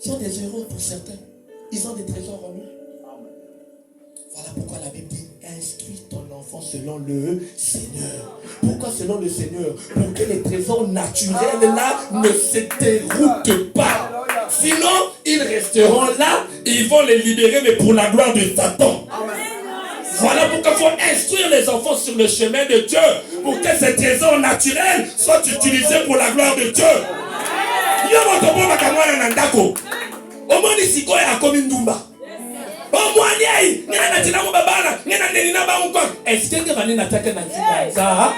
sont des héros pour certains. Ils ont des trésors en eux. Voilà pourquoi la Bible dit, instruis ton enfant selon le Seigneur. Pourquoi selon le Seigneur? Pour que les trésors naturels là ne se déroutent pas. Sinon, ils resteront là et ils vont les libérer, mais pour la gloire de Satan. Voilà pourquoi il faut instruire les enfants sur le chemin de Dieu, pour que ces trésors naturels soient utilisés pour la gloire de Dieu. Est-ce que vous n'attaquez pas?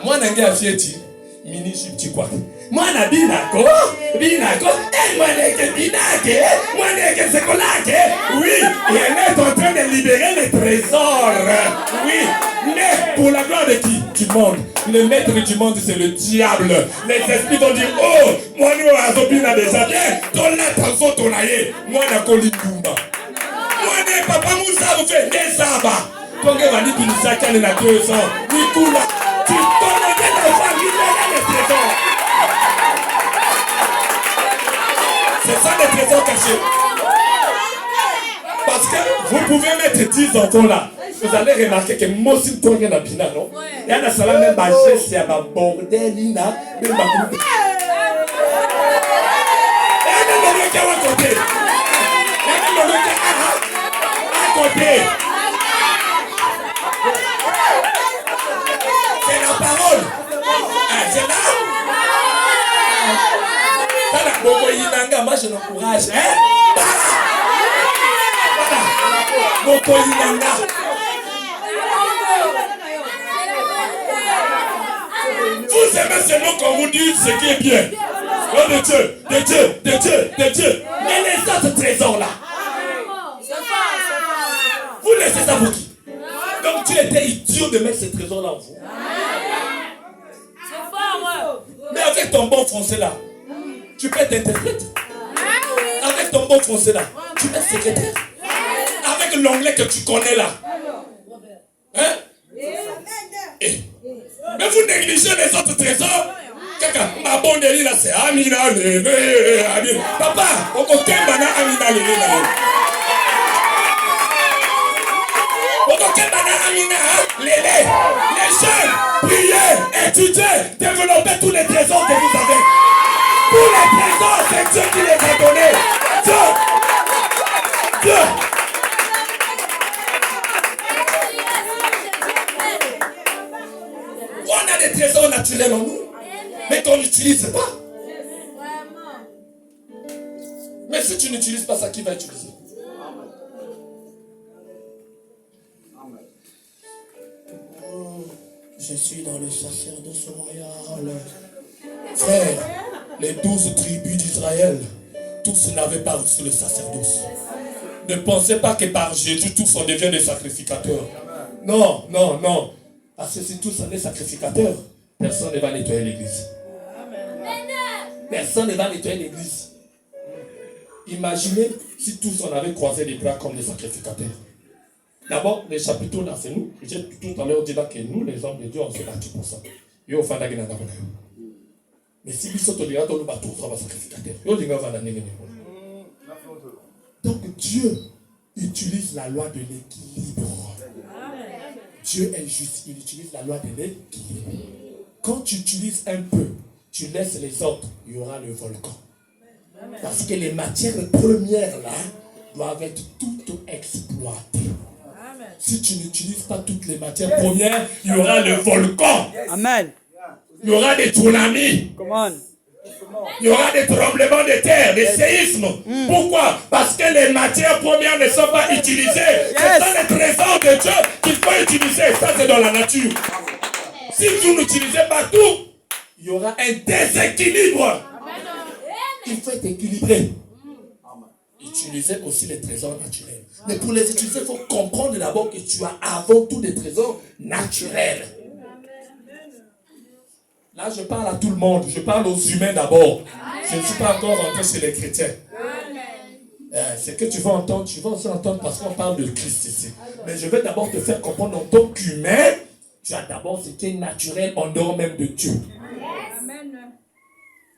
Moi, je suis dit, mini-chip, tu quoi? Moi, je suis binako, et moi, je suis binake, moi, je suis secolake. Oui, il est en train de libérer les trésors. Oui, mais pour la gloire de qui? Du monde. Le maître du monde, c'est le diable. Les esprits vont dire, oh, moi, nous, Azobina déjà bien, ton là, t'en ton aïe. Moi, je suis Kolindumba. Moi, je suis papa Moussa, vous faites des sabats. Quand vous allez dire que ça, il y a 2 ans, Nicolas, tu connais la famille, les trésors. C'est ça les trésors cachés. Parce que vous pouvez mettre 10 enfants là. Vous allez remarquer que moi aussi, je suis dans non? Il y a un salam même bagage, c'est un bordel, il y a un bordel. À côté. C'est la parole. C'est là. Moi je l'encourage. Vous aimez seulement quand vous dites ce qui est bien. Oh de Dieu, de Dieu, de Dieu, de Dieu. Mais les autres trésors là, vous laissez ça pour qui? Donc tu étais idiot de mettre ces trésors là en vous. Mais avec ton bon français là, tu peux être interprète. Avec ton bon français là, tu peux être secrétaire. Avec l'anglais que tu connais là. Hein? Mais vous négligez les autres trésors. Kaka, ma bonne délit là, c'est Amina. Papa, on côté Bana Amina. Les jeunes, priez, étudiez, développez tous les trésors que vous avez. Tous les trésors, c'est Dieu qui les a donnés. Dieu. On a des trésors naturels en nous, mais qu'on n'utilise pas. Mais si tu n'utilises pas ça, qui va utiliser? Je suis dans le sacerdoce royal. Frère, les 12 tribus d'Israël, tous n'avaient pas reçu le sacerdoce. Ne pensez pas que par Jésus, tous on devient des sacrificateurs. Non, non, non. Parce que si tous sont des sacrificateurs, personne ne va nettoyer l'église. Personne ne va nettoyer l'église. Imaginez si tous on avait croisé les bras comme des sacrificateurs. D'abord, les chapiteaux là, c'est nous. J'ai tout à l'heure dit là que nous, les hommes de Dieu, on se battu pour ça. Mais si nous sommes là, on va trouver sacrificateur. Donc Dieu utilise la loi de l'équilibre. Dieu est juste, il utilise la loi de l'équilibre. Quand tu utilises un peu, tu laisses les autres, il y aura le volcan. Parce que les matières premières là doivent être toutes exploitées. Si tu n'utilises pas toutes les matières premières, il y aura le volcan. Amen. Il y aura des tsunamis. Il y aura des tremblements de terre, des séismes. Pourquoi? Parce que les matières premières ne sont pas utilisées. C'est ça les trésors de Dieu qu'il faut utiliser. Ça, c'est dans la nature. Si vous n'utilisez pas tout, il y aura un déséquilibre. Il faut être équilibré. Utiliser aussi les trésors naturels. Mais pour les utiliser, il faut comprendre d'abord que tu as avant tout des trésors naturels. Là, je parle à tout le monde. Je parle aux humains d'abord. Je ne suis pas encore rentré chez les chrétiens. Ce que tu vas entendre, tu vas aussi entendre parce qu'on parle de Christ ici. Mais je vais d'abord te faire comprendre en tant qu'humain, Tu as d'abord ce qui est naturel en dehors même de Dieu. Amen.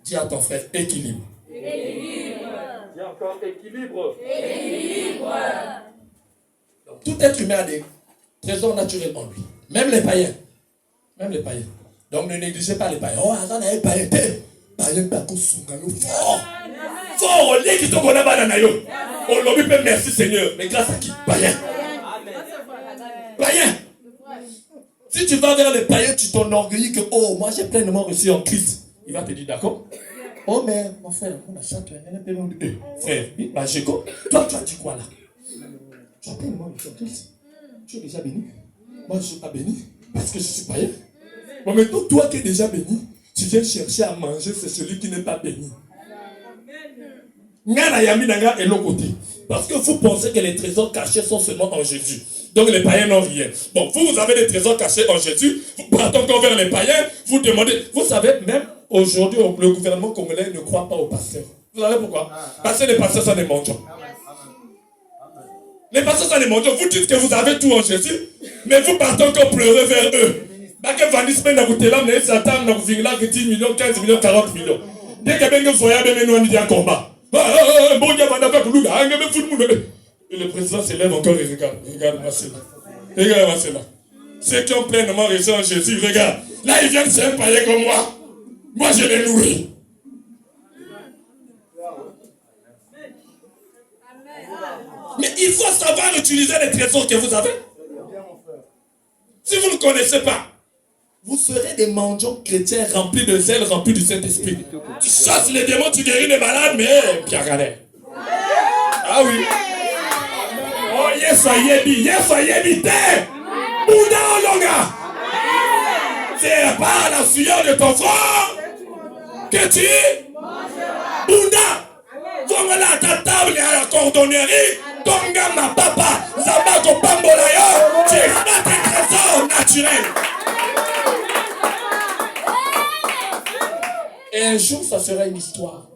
Dis à ton frère, équilibre. Équilibre. Dis encore équilibre. Équilibre. Donc, tout être humain a des trésors naturels en lui. Même les païens. Même les païens. Donc ne négligez pas les païens. Oh, attends, les païens. Païens, pas qu'on fort. Fort, on lit qui t'ont connu à Nayo. On l'a vu, merci Seigneur. Mais grâce à qui? Païens. Païens. Si tu vas vers les païens, tu t'enorgueillis que, oh, moi j'ai pleinement reçu en Christ. Il va te dire, d'accord? Oh, mais mon frère, on a ça, frère, bah, Jéco, toi, tu as dit quoi là? Tu as pleinement reçu en Christ. Tu es déjà béni. Moi, je ne suis pas béni parce que je suis païen. Bon, maintenant, toi qui es déjà béni, tu viens chercher à manger, c'est celui qui n'est pas béni. Et l'autre côté. Parce que vous pensez que les trésors cachés sont seulement en Jésus. Donc les païens n'ont rien. Bon, vous avez des trésors cachés en Jésus. Vous partez encore vers les païens. Vous demandez. Vous savez, même aujourd'hui, le gouvernement congolais ne croit pas aux pasteurs. Vous savez pourquoi? Parce que les pasteurs sont des mendiants. Les pasteurs sont des mendiants. Vous dites que vous avez tout en Jésus, mais vous partez encore pleurer vers eux. Parce que Vandis Pen a goûté là, mais Satan a goûté là, 10 millions, 15 millions, 40 millions. Dès que vous voyez, vous avez un combat. Et le président se lève encore et regarde. Regarde-moi cela. Regarde-moi cela. Ceux qui ont pleinement reçu en Jésus, regarde. Là, ils viennent se payer comme moi. Moi, je les nourris. Mais il faut savoir utiliser les trésors que vous avez. Si vous ne connaissez pas, vous serez des mendiants chrétiens remplis de zèle, remplis du Saint-Esprit. Tu chasses les démons, tu guéris les malades, mais Pierre Galet. Ah oui. Oh, yes, soyez Bouddha Olonga. C'est par la sueur de ton front que tu Bouddha. Voilà ta table à la cordonnerie. Tonga ma papa. Zabako Bambolayo. Tu es pas tes trésors naturels. Et un jour, ça sera une histoire.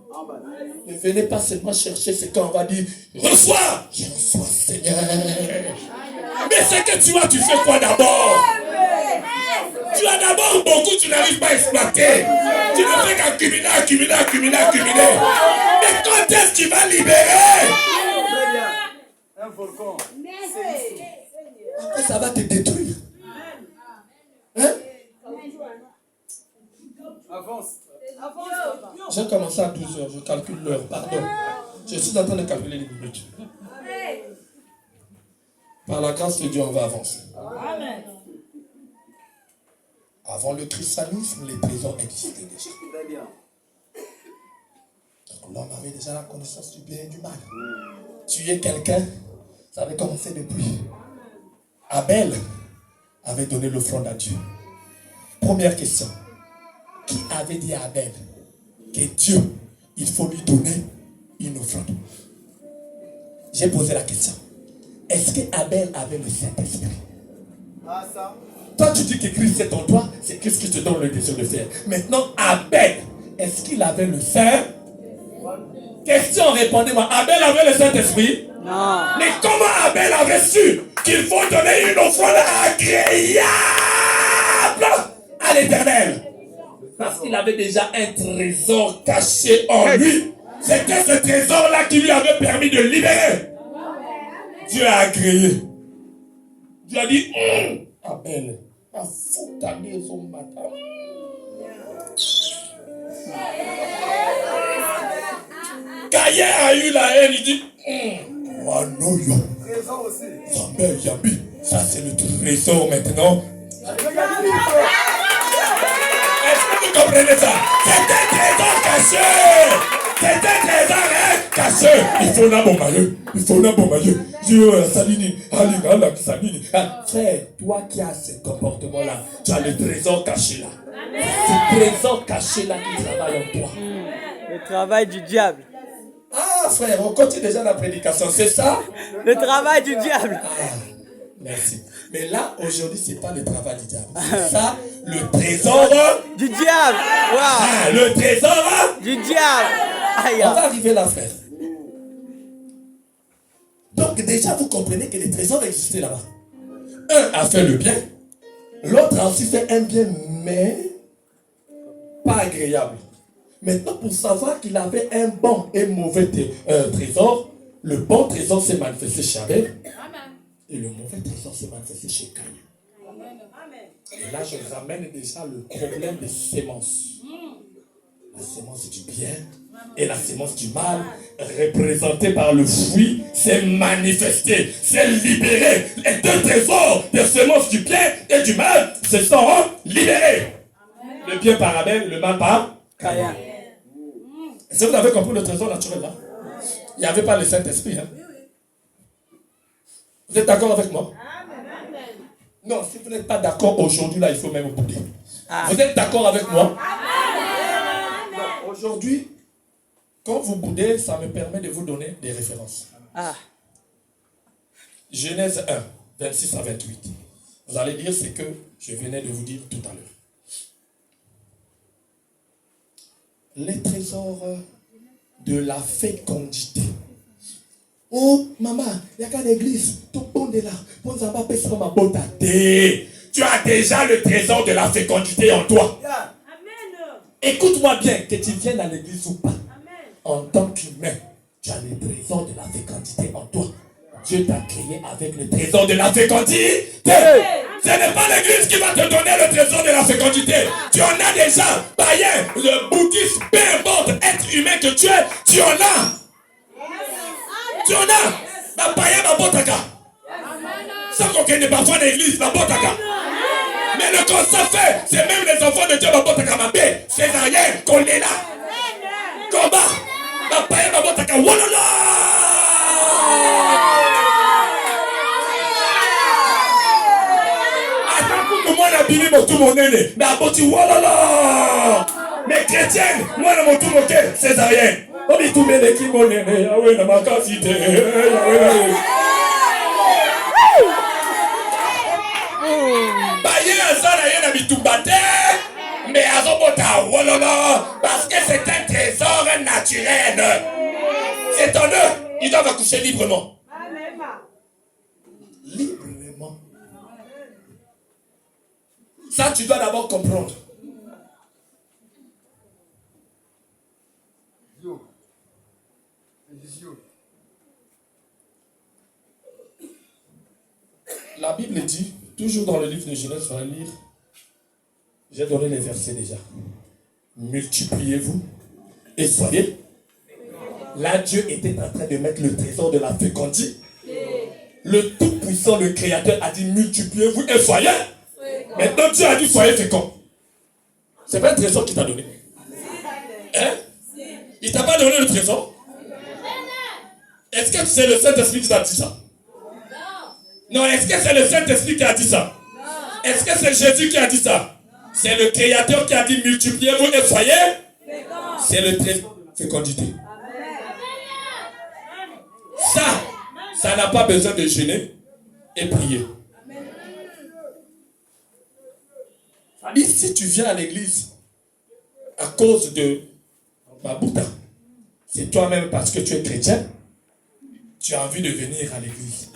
Ne venez pas seulement chercher ce qu'on va dire. Reçois! Je reçois, Seigneur. Mais c'est que tu as, tu fais quoi d'abord? Tu as d'abord beaucoup, tu n'arrives pas à exploiter. Tu ne fais qu'accumuler. Mais quand est-ce que tu vas libérer? Un volcan. Après, ça va te détruire. Hein? Avance. J'ai commencé à 12h, je calcule l'heure, pardon. Je suis en train de calculer les minutes. Par la grâce de Dieu, on va avancer. Amen. Avant le christianisme, les trésors existaient déjà. Très bien. Donc l'homme avait déjà la connaissance du bien et du mal. Tuer quelqu'un, ça avait commencé depuis. Abel avait donné l'offrande à Dieu. Première question. Qui avait dit à Abel que Dieu, il faut lui donner une offrande? J'ai posé la question. Est-ce que Abel avait le Saint-Esprit? Ah, ça. Toi, tu dis que Christ est en toi, c'est Christ qui te donne le désir de faire. Maintenant, Abel, est-ce qu'il avait le Saint? Question, répondez-moi. Abel avait le Saint-Esprit? Non. Mais comment Abel avait su qu'il faut donner une offrande agréable à l'Éternel? Parce qu'il avait déjà un trésor caché en lui. C'était ce trésor-là qui lui avait permis de libérer. Dieu a agréé. Dieu a dit, Abel, à foutre ta maison matin. Caïn a eu la haine, il dit, Manoyo. Trésor aussi. Zambel Yabi. Ça, c'est le trésor maintenant. Est-ce que vous comprenez ça? C'est un trésor caché. C'est un trésor caché. Il faut un bon maillot. Dieu, Salini, Alingala, Salini. Frère, toi qui as ce comportement-là, tu as le trésor caché là. Ce trésor caché là qui travaille en toi. Le travail du diable. Ah, frère, on continue déjà la prédication, c'est ça? Le travail du diable. Ah, merci. Mais là, aujourd'hui, ce n'est pas le travail du diable. C'est ça, le trésor du diable. Wow. Ah, le trésor du diable. Aïe. On va arriver là, frère. Donc, déjà, vous comprenez que les trésors existaient là-bas. Un a fait le bien, L'autre a aussi fait un bien, mais pas agréable. Maintenant, pour savoir qu'il avait un bon et mauvais trésor, le bon trésor s'est manifesté chez Abel. Et le mauvais trésor s'est manifesté chez Caïn. Et là, je ramène déjà le problème des sémences. La sémence du bien et la sémence du mal, représentée par le fruit, s'est manifestée, s'est libérée. Les deux trésors des sémences du bien et du mal se sont libérés. Le bien par Abel, le mal par Caïn. Est-ce que vous avez compris le trésor naturel là? Il n'y avait pas le Saint-Esprit. Hein? Vous êtes d'accord avec moi? Non, si vous n'êtes pas d'accord aujourd'hui, là, il faut même bouder. Vous êtes d'accord avec moi? Aujourd'hui, quand vous boudez, ça me permet de vous donner des références. Genèse 1, 26 à 28. Vous allez dire ce que je venais de vous dire tout à l'heure. Les trésors de la fécondité. Oh, maman, il y a qu'à l'église. Tout le monde est là. Tu as déjà le trésor de la fécondité en toi. Écoute-moi bien, que tu viennes à l'église ou pas. En tant qu'humain, tu as le trésor de la fécondité en toi. Dieu t'a créé avec le trésor de la fécondité. Ce n'est pas l'église qui va te donner le trésor de la fécondité. Tu en as déjà. Païen, le bouddhiste, peu importe être humain que tu es, tu en as. Tu en as. Ma païen, ma botaka. Sans qu'on ne pas faire l'église, ma botaka. Mais le constat fait, c'est même les enfants de Dieu, ma botaka, ma paix. Césarien, qu'on est là. Combat. Ma païen, ma botaka. Walala. Moi, la Bible, tout mon nez, mais à boti, walala. Mais chrétienne, moi, la moto, ok, césarien. On dit tout, mais les qui m'ont nez, Yahweh, n'a ma quantité, Yahweh. Mais parce que c'est un trésor naturel. C'est en eux. Ils doivent accoucher librement. Librement. Ça, tu dois d'abord comprendre. La Bible dit, toujours dans le livre de Genèse, on va lire. J'ai donné les versets déjà. Multipliez-vous et soyez. Là, Dieu était en train de mettre le trésor de la fécondité. Le Tout-Puissant, le Créateur, a dit multipliez-vous et soyez. Maintenant, Dieu a dit soyez fécond. C'est pas un trésor qu'il t'a donné. Hein? Il t'a pas donné le trésor? Est-ce que c'est le Saint-Esprit qui t'a dit ça? Non, est-ce que c'est le Saint-Esprit qui a dit ça? Est-ce que c'est Jésus qui a dit ça? C'est le Créateur qui a dit multipliez-vous et soyez. C'est le trésor de fécondité. Ça n'a pas besoin de jeûner et prier. Si tu viens à l'église à cause de Mabouta, c'est toi-même parce que tu es chrétien, tu as envie de venir à l'église.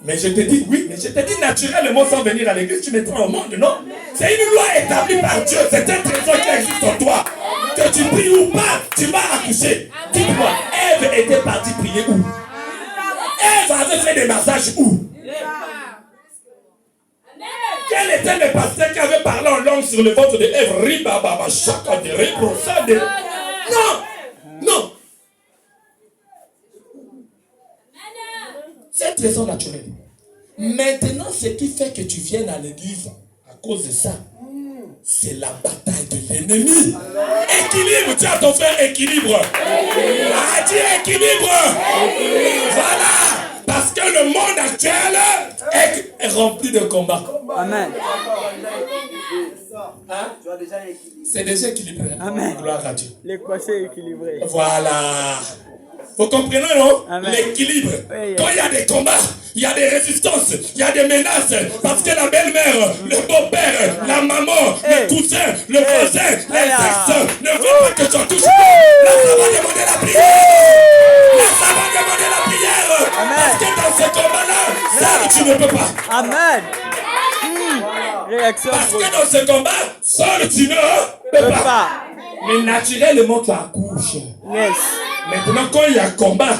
Mais je te dis, oui, mais je te dis naturellement sans venir à l'église, tu mettras au monde, non? C'est une loi établie par Dieu, c'est un trésor qui existe en toi. Que tu pries ou pas, tu vas accoucher. Dites-moi, Ève était partie prier où? Ève avait fait des massages où? Quel était le pasteur qui avait parlé en langue sur le ventre de Ève? Ribababa, chaka de rebrosade. Non, non. C'est un trésor naturel. Maintenant, ce qui fait que tu viennes à l'église à cause de ça, c'est la bataille de l'ennemi. Équilibre, tu as ton frère, équilibre. Ah, dis équilibre. Voilà. Parce que le monde actuel est rempli de combats. Amen. Hein? C'est déjà équilibré. Amen. Gloire à Dieu. L'équation est équilibrée. Voilà. Vous comprenez, non? L'équilibre. Oui. Quand il y a des combats, il y a des résistances, il y a des menaces. Parce que la belle-mère, le beau-père, la maman, le cousin, le voisin, les ex ne veulent pas que tu en touches. Là, ça va demander la prière. Là, ça va demander la prière. Parce que dans ce combat-là, ça, tu ne peux pas. Amen. Réaction Parce que brusque. dans ce combat, seul tu ne peux Peux pas. pas. Mais naturellement, tu accouches. Yes. Maintenant, quand il y a combat,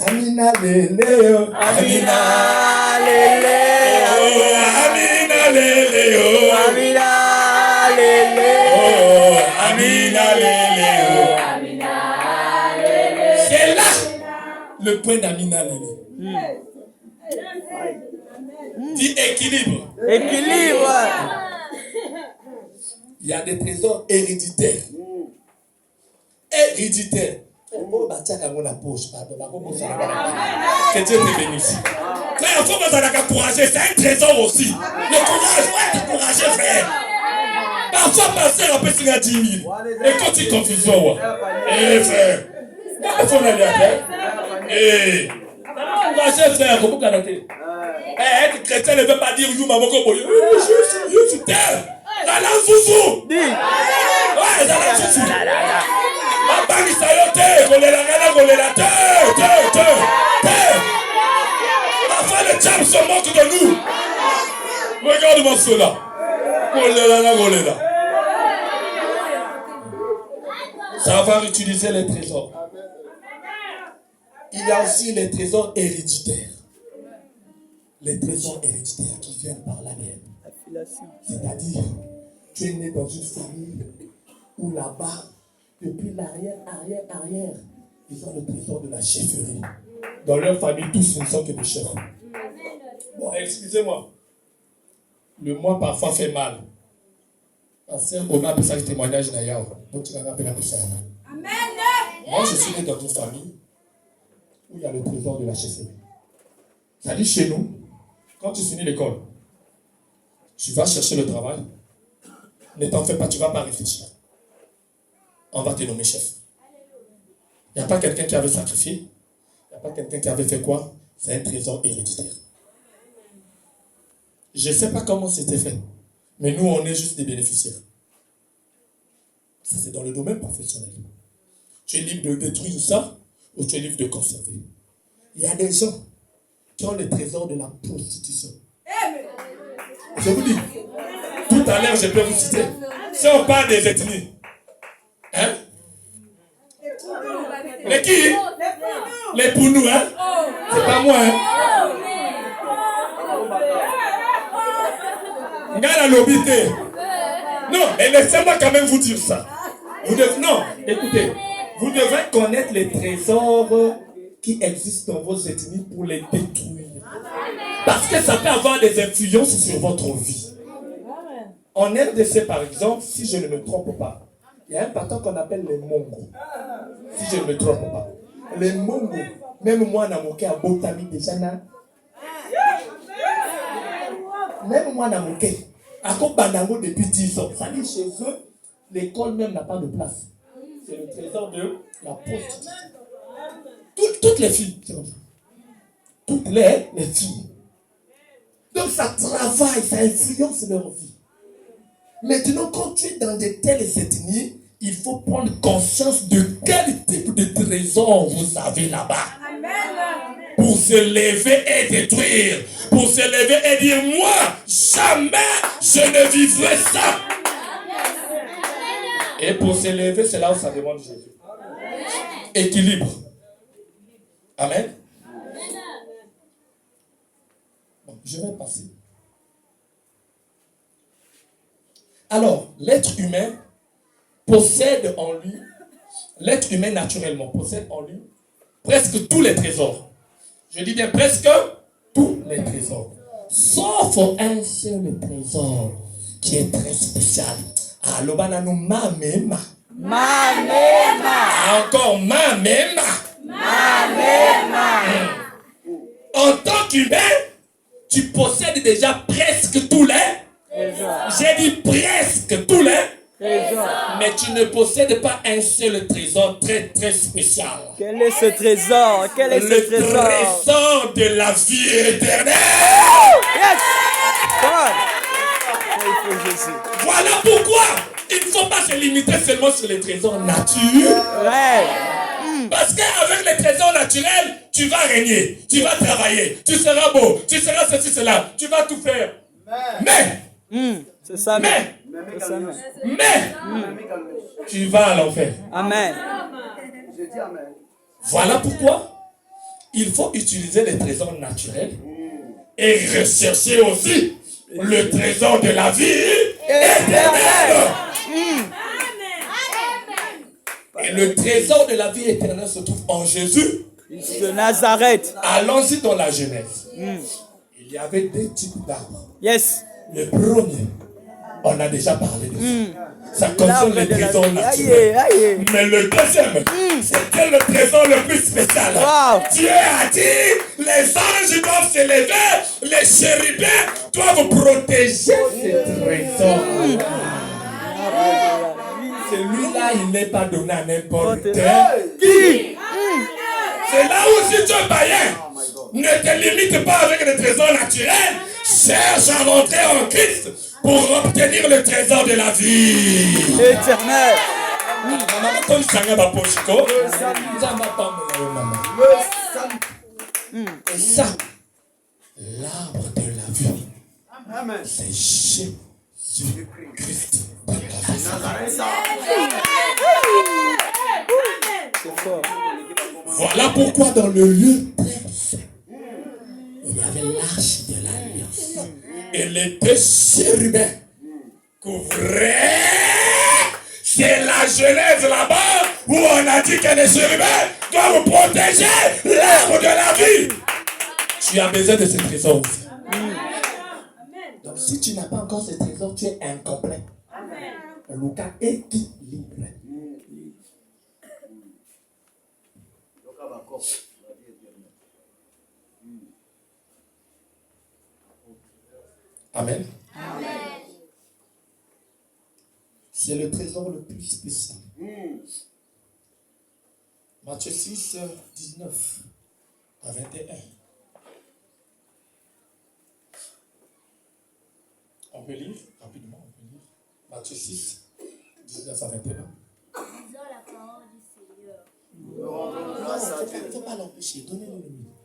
Amina Lele, Amina Lele. Amina Lele, Amina Lele. Amina Lele. C'est là le point d'Amina Lele. Dit équilibre. Équilibre. Il y a des trésors héréditaires. Héréditaires. Que Dieu te bénisse. Frère, il faut que vous ayez courageux. C'est un trésor aussi. Le courage, ouais, être courageux, frère. Parfois, passer un peu sur la 10 000. Et quand tu confusion, eh, frère. Il faut aller à terre. Eh, courageux, frère, comment vous être chrétien ne veut pas dire you maman comme you tu terre. La langue foufou. Dis. Ouais, la langue foufou. Papa qui s'ayote, golela, terre. Parfois le diable se moque de nous. Regarde-moi cela. Golela. Savoir utiliser les trésors. Il y a aussi les trésors héréditaires. Les trésors héréditaires qui viennent par la mère. C'est-à-dire, tu es né dans une famille où là-bas, depuis l'arrière, ils ont le trésor de la chefferie. Dans leur famille, tous ne sont que des chefs. Bon, excusez-moi. Le moi parfois fait mal. Parce qu'on a appelé ça le témoignage d'Ayao. Donc tu vas appeler ça. Amen. Moi, je suis né dans une famille où il y a le trésor de la chefferie. C'est-à-dire chez nous, quand tu finis l'école, tu vas chercher le travail. Ne t'en fais pas, tu ne vas pas réfléchir. On va te nommer chef. Il n'y a pas quelqu'un qui avait sacrifié. Il n'y a pas quelqu'un qui avait fait quoi. C'est un trésor héréditaire. Je ne sais pas comment c'était fait. Mais nous, on est juste des bénéficiaires. Ça, c'est dans le domaine professionnel. Tu es libre de détruire ça ou tu es libre de conserver. Il y a des gens qui ont le trésor de la prostitution. Je vous dis, tout à l'heure, je peux vous citer. Si on parle des ethnies, hein? Les qui? Les Pounous, hein? C'est pas moi, hein? Ngala l'obité. Non, mais laissez-moi quand même vous dire ça. Non, écoutez, vous devez connaître les trésors qui existent dans vos ethnies pour les détruire. Parce que ça peut avoir des influences sur votre vie. En RDC, par exemple, si je ne me trompe pas, il y a un patron qu'on appelle les Mongos. Si je ne me trompe pas. Les Mongos, même moi, dans mon cas, à Botami déjà, même moi, dans mon cas, à Kobandango depuis 10 ans, ça dit chez eux, l'école même n'a pas de place. C'est le trésor de la prostitution. Toutes les filles, c'est comme ça. Toutes les filles. Donc ça travaille, ça influence leur vie. Maintenant, quand tu es dans de telles ethnies, il faut prendre conscience de quel type de trésor vous avez là-bas. Pour se lever et détruire. Pour se lever et dire, moi, jamais je ne vivrai ça. Et pour se lever, c'est là où ça demande Jésus. Équilibre. Amen. Bon, je vais passer. Alors, l'être humain possède en lui, l'être humain naturellement possède en lui presque tous les trésors. Je dis bien presque tous les trésors. Sauf un seul trésor qui est très spécial. Ah, l'obanano mamema. Encore mamema. En tant qu'humain, tu possèdes déjà presque tous les trésors. J'ai dit presque tous les trésors. Mais tu ne possèdes pas un seul trésor très très spécial. Quel est ce trésor? Quel est ce trésor? Le trésor de la vie éternelle. Yes! God! Jésus. Voilà pourquoi il ne faut pas se limiter seulement sur les trésors naturels. Ouais. Parce qu'avec les trésors naturels, tu vas régner, tu vas travailler, tu seras beau, tu seras ceci, cela, tu vas tout faire. Mais C'est ça même. Mais, C'est ça même. tu vas à l'enfer. Amen. Je dis Amen. Voilà pourquoi il faut utiliser les trésors naturels et rechercher aussi le trésor de la vie éternelle. Et le trésor de la vie éternelle se trouve en Jésus. De Nazareth. Allons-y dans la Genèse. Il y avait deux types d'arbres. Yes. Le premier, on a déjà parlé de ça. Ça concerne L'arbre les de la trésors vie. naturels. Aïe. Mais le deuxième, c'était le trésor le plus spécial. Wow. Dieu a dit, les anges doivent se lever, les chérubins doivent protéger ce trésor. Celui-là, il n'est pas donné à n'importe qui. C'est là où si tu es païen, ne te limite pas avec les trésors naturels. Cherche à rentrer en Christ pour obtenir le trésor de la vie. Éternel. Maman, comme ça, on va pas chico. Et ça, l'arbre de la vie, Amen. c'est Jésus-Christ. C'est fort. Voilà pourquoi dans le lieu très saint, il y avait l'arche de l'alliance. Et les deux chérubins couvraient. C'est la Genèse là-bas où on a dit que les chérubins doivent protéger l'arbre de la vie. Tu as besoin de ce trésor aussi. Donc si tu n'as pas encore ce trésor, tu es incomplet. Lucas équilibre. Amen. C'est le trésor le plus spécial. Matthieu 6, 19 à 21. On peut lire rapidement, on peut lire. Matthieu 6, 19 à 21. Disons la parole du Seigneur. Il ne faut pas l'empêcher, donnez-le le micro.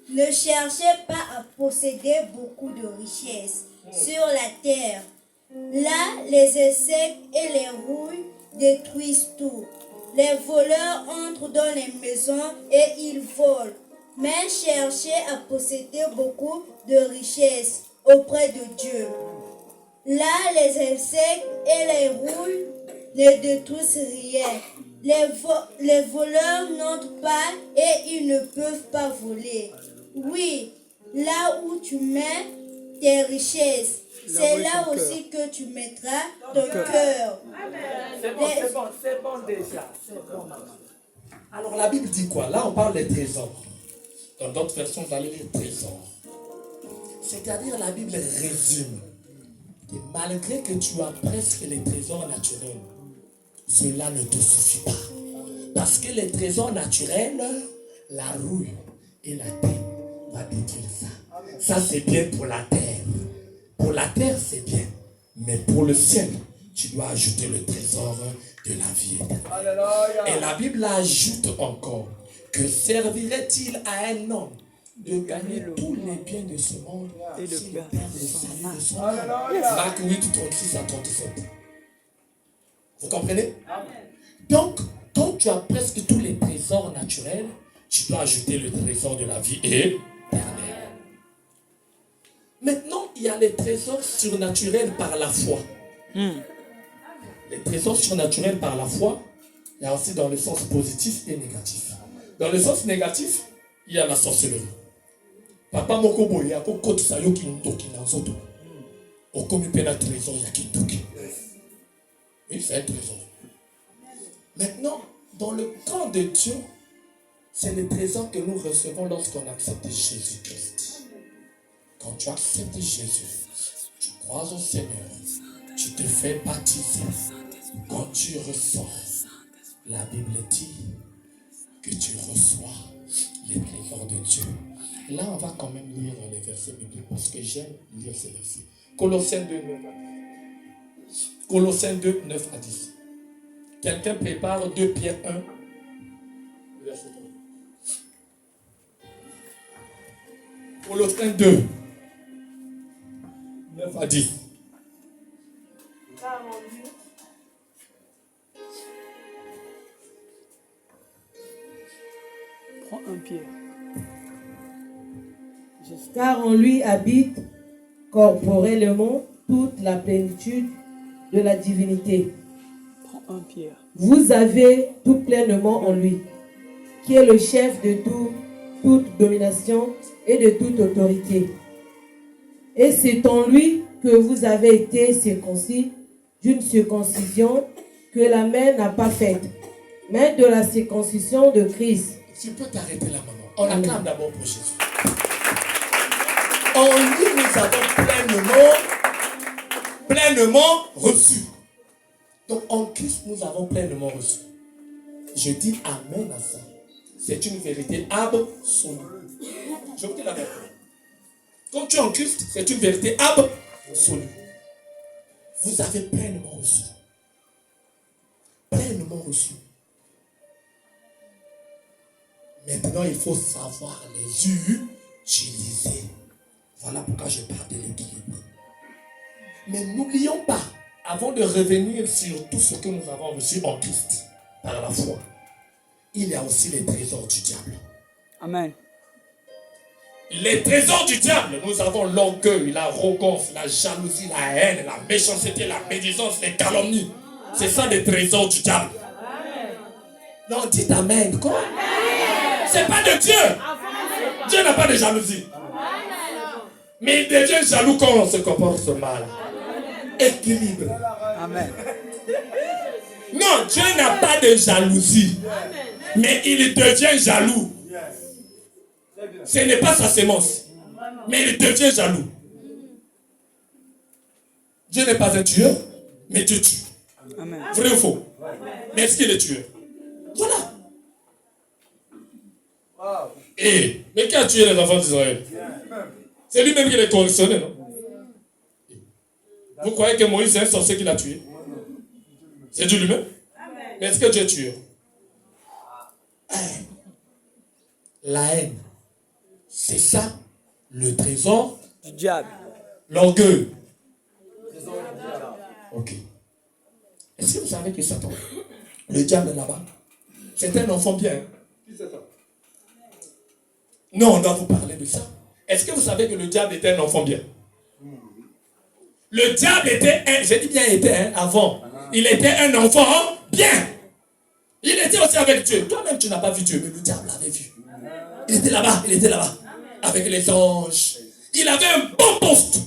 Ne cherchez pas à posséder beaucoup de richesses sur la terre. Là, les insectes et les rouilles détruisent tout. Les voleurs entrent dans les maisons et ils volent. Mais cherchez à posséder beaucoup de richesses auprès de Dieu. Là, les insectes et les rouilles ne détruisent rien. Les voleurs n'entrent pas et ils ne peuvent pas voler. Oui, là où tu mets tes richesses, c'est là aussi que tu mettras ton cœur. C'est bon déjà. Alors la Bible dit quoi? Là on parle des trésors. Dans d'autres versions, vous allez lire trésors. C'est-à-dire la Bible résume que malgré que tu as presque les trésors naturels, cela ne te suffit pas. Parce que les trésors naturels, la rouille et la terre va détruire ça. Ça c'est bien pour la terre. Pour la terre c'est bien. Mais pour le ciel, tu dois ajouter le trésor de la vie éternelle. Et la Bible ajoute encore que servirait-il à un homme de gagner tous les biens de ce monde Et de s'il perdre perd le son salut de son âme. Marc 8, 36 à 37. Vous comprenez? Donc, quand tu as presque tous les trésors naturels, tu dois ajouter le trésor de la vie éternelle. Maintenant, il y a les trésors surnaturels par la foi. Les trésors surnaturels par la foi, il y a aussi dans le sens positif et négatif. Dans le sens négatif, il y a la sorcellerie. Papa moko boye ako kote sa yo ki ndoki na nzoto. Okomi pena trésor ya ki ndoki. Oui, c'est un trésor. Maintenant, dans le camp de Dieu, c'est le trésor que nous recevons lorsqu'on accepte Jésus-Christ. Quand tu acceptes Jésus, tu crois au Seigneur, tu te fais baptiser. Quand tu ressors, la Bible dit que tu reçois les trésors de Dieu. Là, on va quand même lire les versets bibliques parce que j'aime lire ces versets. Colossiens 2, 9 à 10. Colossiens 2, 9 à 10. Quelqu'un prépare 2 Pierre 1, verset 3. Colossiens 2, 9 à 10. Prends un pied. Car en lui habite corporellement toute la plénitude de la divinité. Prends un pied. Vous avez tout pleinement en lui, qui est le chef de toute domination et de toute autorité. Et c'est en lui que vous avez été circoncis d'une circoncision que la main n'a pas faite, mais de la circoncision de Christ. Tu peux t'arrêter là, maman. On acclame d'abord pour Jésus. En lui, nous avons pleinement reçu. Donc en Christ, nous avons pleinement reçu. Je dis amen à ça. C'est une vérité absolue. Je vous dis la vérité. Quand tu es en Christ, c'est une vérité absolue. Vous avez pleinement reçu. Pleinement reçu. Maintenant, il faut savoir les utiliser. Voilà pourquoi je parle de l'équilibre. Mais n'oublions pas, avant de revenir sur tout ce que nous avons reçu en Christ, par la foi, il y a aussi les trésors du diable. Amen. Les trésors du diable, nous avons l'orgueil, l'arrogance, la jalousie, la haine, la méchanceté, la médisance, les calomnies. C'est ça les trésors du diable. Non, dites amen. Quoi? C'est pas de Dieu. Dieu n'a pas de jalousie. Mais il devient jaloux quand on se comporte mal. Équilibre. Amen. Non, Dieu n'a pas de jalousie. Mais il devient jaloux. Ce n'est pas sa sémence. Mais il devient jaloux. Dieu n'est pas un tueur, mais Dieu tue. Amen. Vrai ou faux? Mais est-ce qu'il est tueur? Voilà. Mais qui a tué les enfants d'Israël? C'est lui-même qui les correctionnait, non? Vous croyez que Moïse est un sorcier qui l'a tué? C'est Dieu lui-même? Mais est-ce que Dieu est tueur? La haine. C'est ça, le trésor Du diable. L'orgueil. Ok. Est-ce que vous savez que Satan, le diable là-bas, c'est un enfant bien? Qui c'est ça? Non, on doit vous parler de ça. Est-ce que vous savez que le diable était un enfant bien? Le diable était un, j'ai dit bien était, avant. Il était un enfant bien. Il était aussi avec Dieu. Toi-même, tu n'as pas vu Dieu, mais le diable l'avait vu. Il était là-bas, avec les anges. Il avait un bon poste.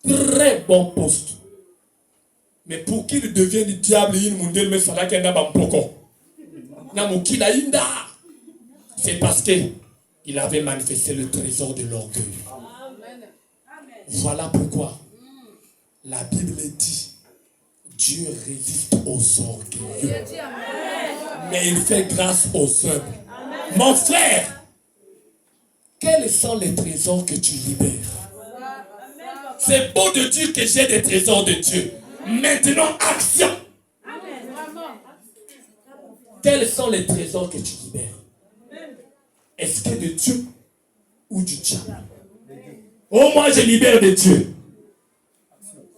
Très bon poste. Mais pour qu'il devienne le diable, il m'a dit, mais ça n'a qu'un abamboko. C'est parce qu'il avait manifesté le trésor de l'orgueil. Voilà pourquoi la Bible dit, Dieu résiste aux orgueilleux, mais il fait grâce aux humbles. Mon frère, quels sont les trésors que tu libères? C'est beau de dire que j'ai des trésors de Dieu. Maintenant, action. Quels sont les trésors que tu libères? Est-ce que de Dieu ou du diable? Oh, moi je libère de Dieu.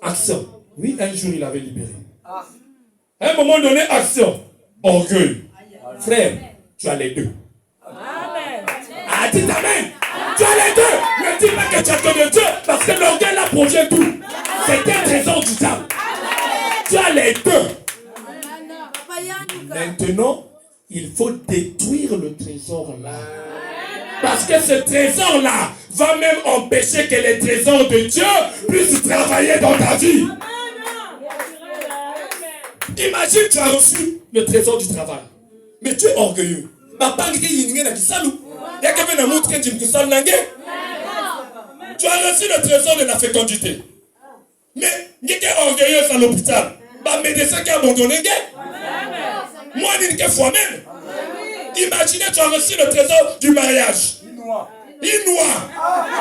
Action. Oui, un jour il avait libéré. À un moment donné, action. Orgueil. Frère, tu as les deux. Ah, dis amen. Tu as les deux. Ne dis pas que tu as que de Dieu, parce que l'orgueil là provient d'où? C'est un trésor du diable. Tu as les deux. Maintenant, il faut détruire le trésor là. Parce que ce trésor là va même empêcher que les trésors de Dieu puissent travailler dans ta vie. Imagine, tu as reçu le trésor du travail. Mais tu es orgueilleux. Tu as reçu le trésor de la fécondité. Mais tu es orgueilleux à l'hôpital. Le médecin qui a abandonné. Moi, je dis fois-même. Imaginez, tu as reçu le trésor du mariage. Inois.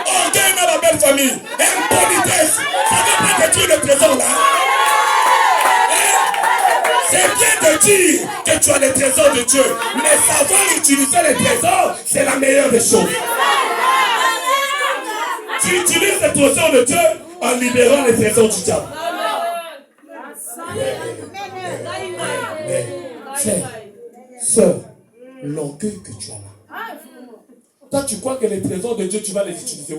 Orgueil dans la belle famille. Impolitesse. Ça ne veut pas détruire le trésor là. C'est bien de dire que tu as les trésors de Dieu. Mais savoir utiliser les trésors, c'est la meilleure des choses. tu utilises les trésors de Dieu en libérant les trésors du diable. Mais, frère, sœur, l'orgueil que tu as là. Toi, tu crois que les trésors de Dieu, tu vas les utiliser.